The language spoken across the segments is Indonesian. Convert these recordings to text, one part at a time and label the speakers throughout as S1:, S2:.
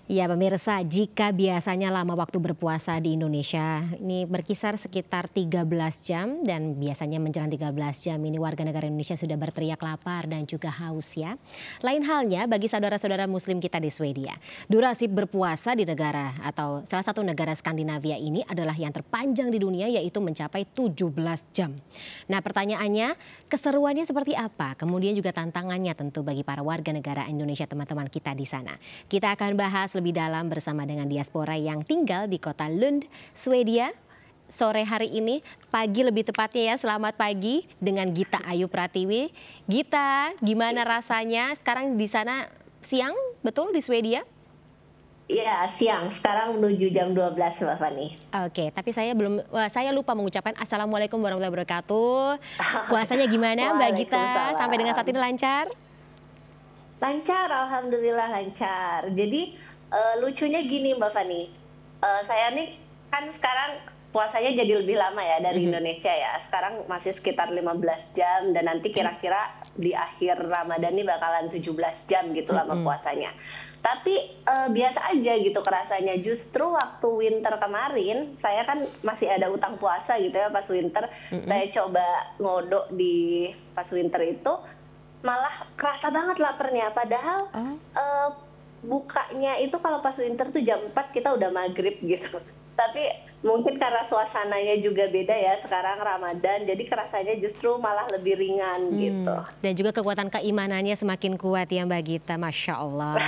S1: Ya pemirsa, jika biasanya lama waktu berpuasa di Indonesia ini berkisar sekitar 13 jam dan biasanya menjelang 13 jam ini warga negara Indonesia sudah berteriak lapar dan juga haus ya. Lain halnya bagi saudara-saudara muslim kita di Swedia. Durasi berpuasa di negara atau salah satu negara Skandinavia ini adalah yang terpanjang di dunia yaitu mencapai 17 jam. Nah pertanyaannya, keseruannya seperti apa? Kemudian juga tantangannya tentu bagi para warga negara Indonesia teman-teman kita di sana. Kita akan bahas lebih dalam bersama dengan diaspora yang tinggal di kota Lund, Swedia. Sore hari ini, pagi lebih tepatnya ya, selamat pagi dengan Gita Ayu Pratiwi. Gita, gimana rasanya sekarang di sana siang, betul di Swedia?
S2: Iya, siang. Sekarang menuju jam 12, Mbak Fani.
S1: Oke, tapi saya lupa mengucapkan Assalamualaikum warahmatullahi wabarakatuh. Puasanya gimana Mbak Gita? Sampai dengan saat ini lancar?
S2: Lancar, alhamdulillah lancar. Jadi lucunya gini Mbak Fani, saya nih kan sekarang puasanya jadi lebih lama ya dari Indonesia ya. Sekarang masih sekitar 15 jam dan nanti kira-kira di akhir Ramadan ini bakalan 17 jam gitu lama puasanya. Tapi biasa aja gitu kerasanya. Justru waktu winter kemarin, saya kan masih ada utang puasa gitu ya pas winter. Saya coba ngodok di pas winter itu, malah kerasa banget laparnya. Padahal bukanya itu kalau pas winter tuh jam 4 kita udah maghrib gitu. Tapi mungkin karena suasananya juga beda ya sekarang Ramadan, jadi kerasanya justru malah lebih ringan gitu.
S1: Dan juga kekuatan keimanannya semakin kuat ya Mbak Gita, Masya Allah.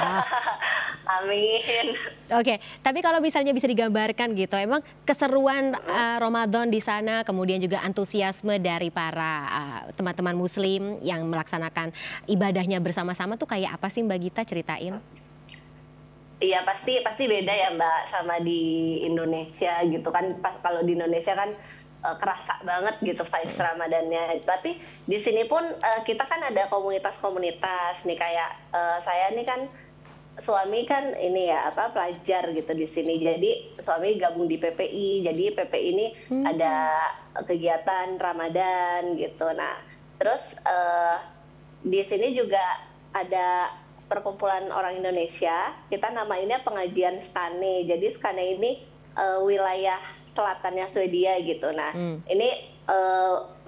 S2: Amin.
S1: Oke, tapi kalau misalnya bisa digambarkan gitu, emang keseruan Ramadan di sana, kemudian juga antusiasme dari para teman-teman muslim yang melaksanakan ibadahnya bersama-sama tuh kayak apa sih Mbak Gita, ceritain?
S2: Iya pasti beda ya Mbak sama di Indonesia gitu kan. Kalau di Indonesia kan kerasa banget gitu vibes Ramadannya. Tapi di sini pun kita kan ada komunitas-komunitas nih kayak saya nih kan suami kan ini ya pelajar gitu di sini. Jadi suami gabung di PPI. Jadi PPI ini ada kegiatan Ramadan gitu. Nah, terus di sini juga ada perkumpulan orang Indonesia, kita namainnya pengajian Skane. Jadi Skane ini wilayah selatannya Swedia gitu. Nah, ini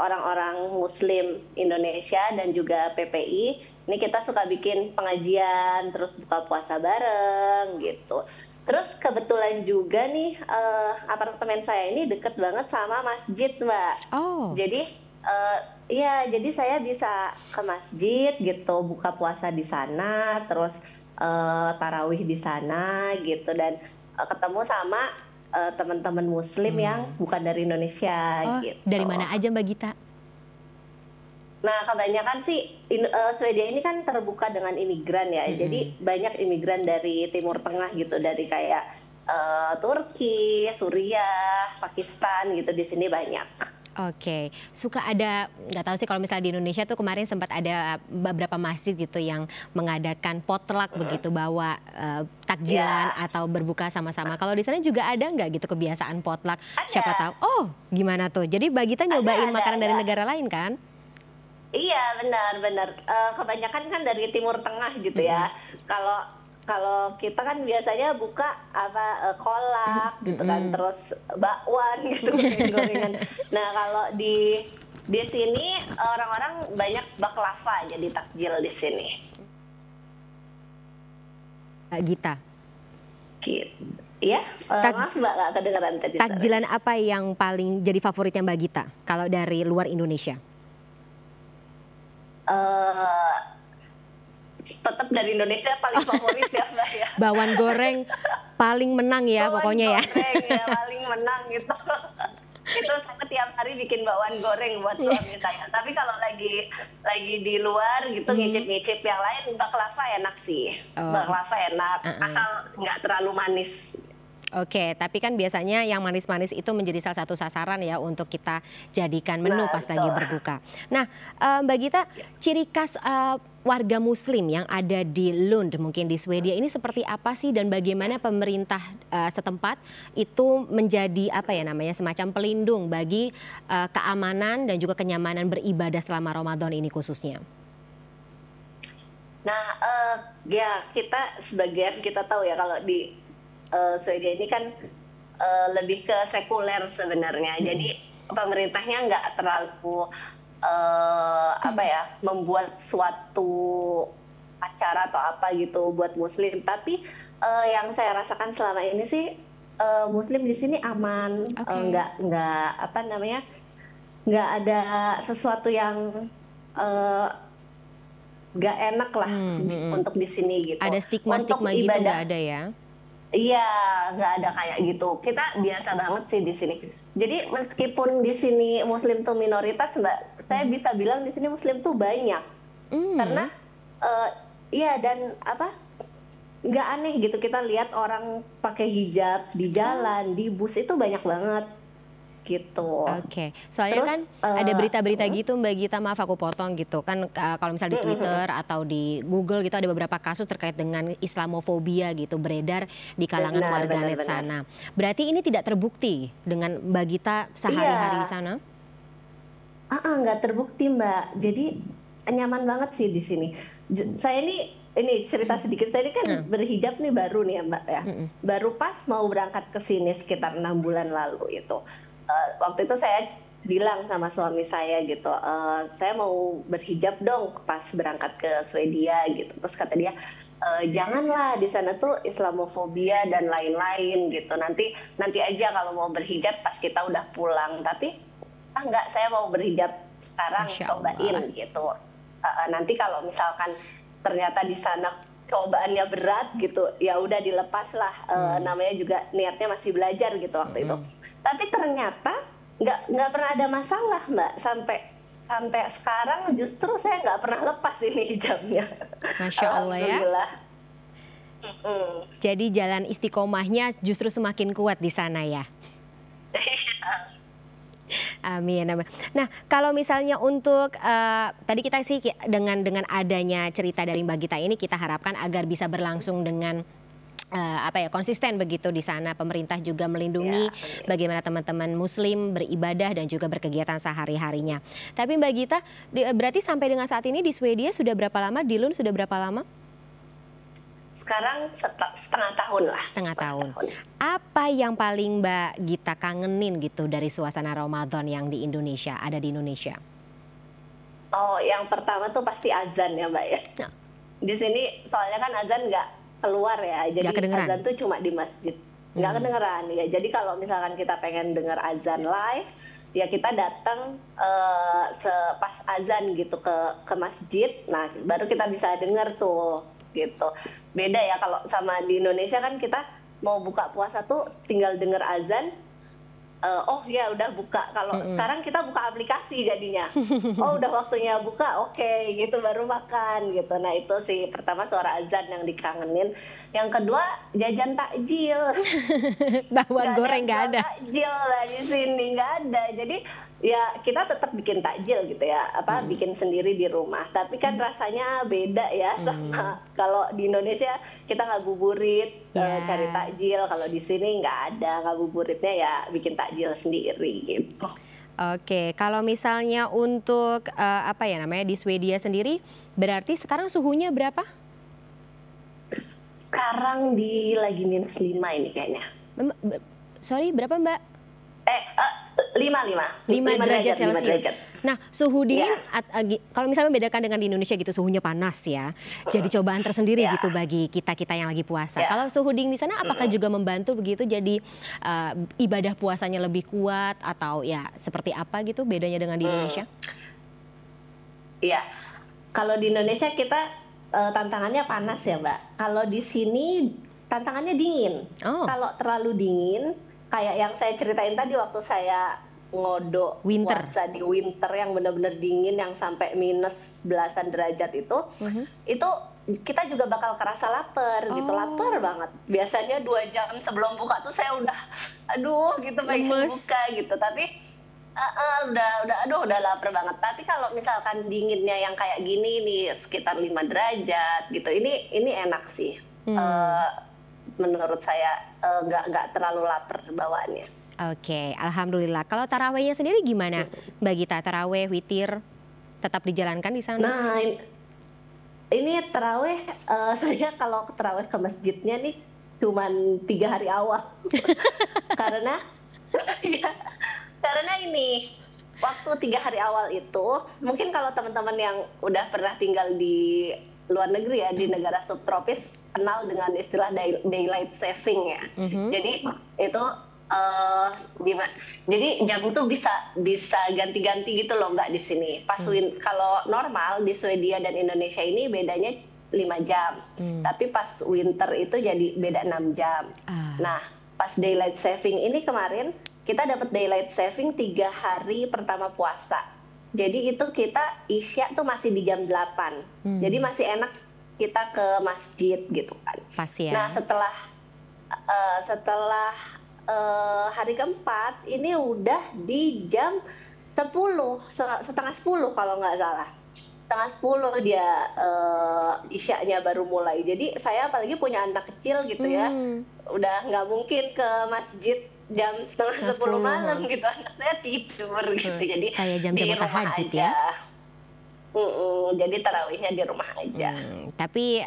S2: orang-orang Muslim Indonesia dan juga PPI. Ini kita suka bikin pengajian, terus buka puasa bareng gitu. Terus kebetulan juga nih apartemen saya ini deket banget sama masjid, Mbak.
S1: Oh.
S2: Jadi iya, jadi saya bisa ke masjid gitu, buka puasa di sana, terus tarawih di sana gitu, dan ketemu sama teman-teman Muslim yang bukan dari Indonesia gitu.
S1: Dari mana aja Mbak Gita?
S2: Nah, kebanyakan sih Swedia ini kan terbuka dengan imigran ya, jadi banyak imigran dari Timur Tengah gitu, dari kayak Turki, Suriah, Pakistan gitu, di sini banyak.
S1: Oke, suka ada, nggak tahu sih kalau misalnya di Indonesia tuh kemarin sempat ada beberapa masjid gitu yang mengadakan potluck begitu, bawa takjilan atau berbuka sama-sama. Kalau di sana juga ada nggak gitu kebiasaan potluck? Siapa tahu, oh gimana tuh? Jadi Mbak Gita nyobain makanan dari negara lain kan?
S2: Iya benar. Kebanyakan kan dari Timur Tengah gitu ya. Kalau kita kan biasanya buka kolak gitu kan, terus bakwan gitu gorengan. Nah kalau di sini orang-orang banyak baklava jadi takjil di sini.
S1: Gita.
S2: Gitu. Iya, maaf Mbak nggak kedengeran tadi.
S1: Takjilan apa yang paling jadi favoritnya Mbak Gita kalau dari luar Indonesia?
S2: Tetap dari Indonesia paling favorit ya Mbak ya.
S1: Bawang goreng paling menang ya pokoknya ya.
S2: Bawang goreng ya paling menang gitu. Itu saya tiap hari bikin bawang goreng buat suami saya. Tapi kalau lagi di luar gitu ngicip-ngicip yang lain, baklava enak sih. Baklava enak, asal nggak terlalu manis.
S1: Oke, tapi kan biasanya yang manis-manis itu menjadi salah satu sasaran ya untuk kita jadikan menu pas lagi berbuka. Nah, Mbak Gita, ciri khas warga Muslim yang ada di Lund, mungkin di Swedia ini seperti apa sih, dan bagaimana pemerintah setempat itu menjadi apa ya namanya semacam pelindung bagi keamanan dan juga kenyamanan beribadah selama Ramadan ini khususnya?
S2: Nah, ya kita sebagian kita tahu ya kalau di Swedia ini kan lebih ke sekuler sebenarnya. Jadi pemerintahnya nggak terlalu apa ya, membuat suatu acara atau apa gitu buat Muslim. Tapi yang saya rasakan selama ini sih Muslim di sini aman,
S1: Oke.
S2: nggak apa namanya, nggak ada sesuatu yang eh, nggak enak lah untuk di sini gitu.
S1: Ada
S2: Untuk
S1: stigma-stigma gitu nggak
S2: ibadah,
S1: ada ya?
S2: iya, nggak ada kayak gitu. Kita biasa banget sih di sini. Jadi meskipun di sini Muslim tuh minoritas, Mbak, saya bisa bilang di sini Muslim tuh banyak. Karena
S1: Hmm.
S2: eh, iya, dan apa, nggak aneh gitu kita lihat orang pakai hijab di
S1: Oh.
S2: jalan, di bus itu banyak banget gitu.
S1: Oke, soalnya
S2: Terus
S1: kan ada berita-berita gitu Mbak Gita, maaf aku potong gitu kan, kalau misal di Twitter atau di Google gitu ada beberapa kasus terkait dengan Islamofobia gitu beredar di kalangan
S2: benar, benar,
S1: warganet
S2: benar.
S1: sana. Berarti ini tidak terbukti dengan Mbak Gita sehari-hari di
S2: Iya,
S1: sana?
S2: nggak terbukti, Mbak. Jadi nyaman banget sih di sini. Saya ini cerita sedikit. Saya ini kan
S1: Nah,
S2: berhijab nih baru nih ya, Mbak ya.
S1: mhm,
S2: Baru pas mau berangkat ke sini sekitar 6 bulan lalu itu. Waktu itu saya bilang sama suami saya gitu, saya mau berhijab dong pas berangkat ke Swedia gitu. Terus kata dia, janganlah di sana tuh Islamofobia dan lain-lain gitu. Nanti nanti aja kalau mau berhijab pas kita udah pulang. Tapi enggak, saya mau berhijab sekarang,
S1: Masya
S2: cobain
S1: Allah.
S2: gitu. Nanti kalau misalkan ternyata di sana cobaannya berat gitu, ya udah dilepas lah. Namanya juga niatnya masih belajar gitu waktu itu. Tapi ternyata nggak pernah ada masalah, Mbak. Sampai sampai sekarang justru saya nggak pernah lepas ini hijabnya.
S1: Masya Allah ya.
S2: Alhamdulillah. Mm.
S1: Jadi jalan istiqomahnya justru semakin kuat di sana ya. Amin, amin. Nah, kalau misalnya untuk tadi kita sih dengan adanya cerita dari Mbak Gita ini kita harapkan agar bisa berlangsung dengan apa ya, konsisten begitu di sana. Pemerintah juga melindungi
S2: Ya, amin.
S1: bagaimana teman-teman Muslim beribadah dan juga berkegiatan sehari-harinya. Tapi Mbak Gita, berarti sampai dengan saat ini di Swedia sudah berapa lama? Di Lund sudah berapa lama?
S2: Sekarang setengah tahun lah,
S1: Setengah
S2: setengah
S1: tahun.
S2: tahun.
S1: Apa yang paling Mbak Gita kangenin gitu dari suasana Ramadan yang di Indonesia, ada di Indonesia?
S2: Oh, yang pertama tuh pasti azan ya, Mbak ya.
S1: Nah,
S2: Di sini soalnya kan azan nggak keluar ya,
S1: nggak
S2: jadi
S1: kedengeran?
S2: azan tuh cuma di masjid, nggak kedengeran ya. Jadi kalau misalkan kita pengen dengar azan live, ya kita datang pas azan gitu ke masjid, nah baru kita bisa denger tuh gitu. Beda ya kalau sama di Indonesia kan kita mau buka puasa tuh tinggal denger azan. Oh ya udah buka. Kalau sekarang kita buka aplikasi jadinya. Oh udah waktunya buka, oke gitu baru makan gitu. Nah itu sih pertama suara azan yang dikangenin. Yang kedua jajan takjil.
S1: Bawang
S2: Nggak ada
S1: goreng
S2: yang
S1: nggak
S2: jual
S1: ada.
S2: takjil lah di sini, nggak ada. Jadi ya kita tetap bikin takjil gitu ya, apa bikin sendiri di rumah. Tapi kan rasanya beda ya sama kalau di Indonesia kita ngabuburit cari
S1: Ya.
S2: takjil. Kalau di sini nggak ada ngabuburitnya, ya bikin takjil sendiri gitu.
S1: Oke, kalau misalnya untuk apa ya namanya di Swedia sendiri, berarti sekarang suhunya berapa?
S2: Sekarang di lagi -5 ini kayaknya.
S1: Sorry, berapa Mbak?
S2: Eh, 5
S1: 5 derajat
S2: 5
S1: Celcius.
S2: derajat.
S1: Nah, suhu
S2: Ya,
S1: dingin, kalau misalnya membedakan dengan di Indonesia gitu, suhunya panas ya. Jadi cobaan tersendiri
S2: ya,
S1: gitu bagi kita-kita yang lagi puasa.
S2: ya.
S1: Kalau suhu dingin di sana, apakah juga membantu begitu? Jadi ibadah puasanya lebih kuat atau ya seperti apa gitu bedanya dengan di Indonesia?
S2: Iya, kalau di Indonesia kita tantangannya panas ya, Mbak. Kalau di sini tantangannya dingin.
S1: Oh,
S2: Kalau terlalu dingin, kayak yang saya ceritain tadi waktu saya ngodok
S1: winter.
S2: puasa di winter yang benar-benar dingin yang sampai minus belasan derajat itu kita juga bakal kerasa lapar gitu, lapar
S1: Oh,
S2: banget. Biasanya 2 jam sebelum buka tuh saya udah, aduh gitu pengen
S1: lemes.
S2: buka gitu. Tapi udah lapar banget. Tapi kalau misalkan dinginnya yang kayak gini nih sekitar 5 derajat gitu, ini enak sih.
S1: Hmm.
S2: Eh, Menurut saya nggak terlalu lapar bawaannya.
S1: Oke, alhamdulillah. Kalau tarawehnya sendiri gimana, Mbak Gita? Taraweh, witir, tetap dijalankan di sana?
S2: Nah, ini taraweh, saya kalau taraweh ke masjidnya nih cuman 3 hari awal. Karena ya, karena ini waktu 3 hari awal itu, mungkin kalau teman-teman yang udah pernah tinggal di luar negeri ya, di negara subtropis, kenal dengan istilah daylight saving ya. Jadi itu jadi jam itu bisa ganti-ganti gitu loh Mbak di sini. Kalau normal di Swedia dan Indonesia ini bedanya 5 jam. Tapi pas winter itu jadi beda 6 jam. Nah, pas daylight saving ini kemarin kita dapat daylight saving 3 hari pertama puasa. Jadi itu kita Isya tuh masih di jam 8. Jadi masih enak kita ke masjid gitu kan.
S1: Pas ya.
S2: Nah, setelah hari keempat ini udah di jam 10, setengah 10 kalau nggak salah. Setengah 10 dia Isyanya baru mulai. Jadi saya apalagi punya anak kecil gitu ya, udah nggak mungkin ke masjid jam setengah 10 malam gitu, anak saya tidur gitu. Jadi
S1: kayak jam-jam tahajud ya.
S2: Jadi tarawihnya di rumah aja.
S1: Tapi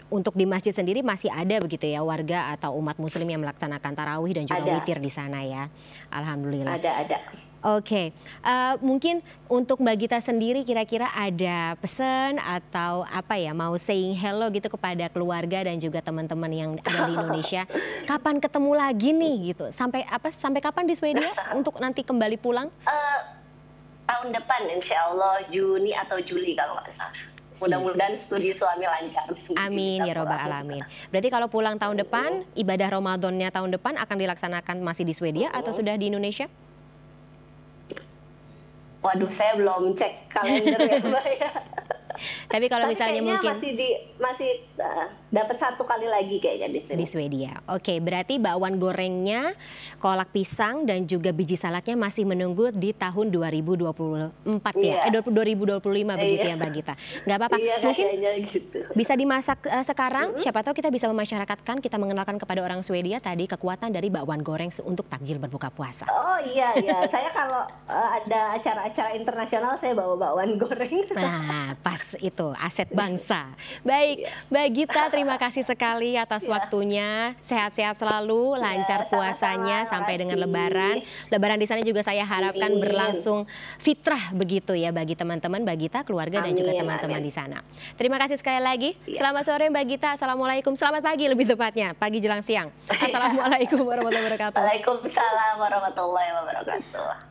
S1: untuk di masjid sendiri masih ada begitu ya warga atau umat muslim yang melaksanakan tarawih dan juga witir di sana ya. Alhamdulillah.
S2: Ada.
S1: Oke, mungkin untuk Mbak Gita sendiri kira-kira ada pesan atau apa ya, mau saying hello gitu kepada keluarga dan juga teman-teman yang ada di Indonesia. Kapan ketemu lagi nih gitu? Sampai kapan di Swedia untuk nanti kembali pulang?
S2: Tahun depan insya Allah Juni atau Juli kalau nggak salah. Mudah-mudahan studi suami lancar.
S1: Amin ya robbal alamin. Berarti kalau pulang tahun depan, ibadah Ramadannya tahun depan akan dilaksanakan masih di Swedia atau sudah di Indonesia?
S2: Waduh, saya belum cek kalender ya Mbak ya.
S1: Tapi kalau misalnya mungkin
S2: masih dapat 1 kali lagi kayaknya di sini.
S1: Di Swedia. Oke, berarti bakwan gorengnya, kolak pisang dan juga biji salaknya masih menunggu di tahun 2024 ya. 2025 begitu ya Mbak Gita. Nggak apa-apa. Mungkin
S2: gitu.
S1: Bisa dimasak sekarang. Siapa tahu kita bisa memasyarakatkan, kita mengenalkan kepada orang Swedia tadi kekuatan dari bakwan goreng untuk takjil berbuka puasa.
S2: Oh iya. Saya kalau ada acara-acara internasional saya bawa bakwan goreng.
S1: Nah, pas itu aset bangsa. Baik, Mbak Gita, terima kasih sekali atas waktunya. Sehat-sehat selalu, lancar puasanya sampai dengan Lebaran. Lebaran di sana juga saya harapkan berlangsung fitrah begitu ya bagi teman-teman, Mbak Gita, keluarga dan juga teman-teman di sana. Terima kasih sekali lagi. Selamat sore Mbak Gita. Assalamualaikum. Selamat pagi lebih tepatnya, pagi jelang siang. Assalamualaikum warahmatullahi wabarakatuh.
S2: Waalaikumsalam warahmatullahi wabarakatuh.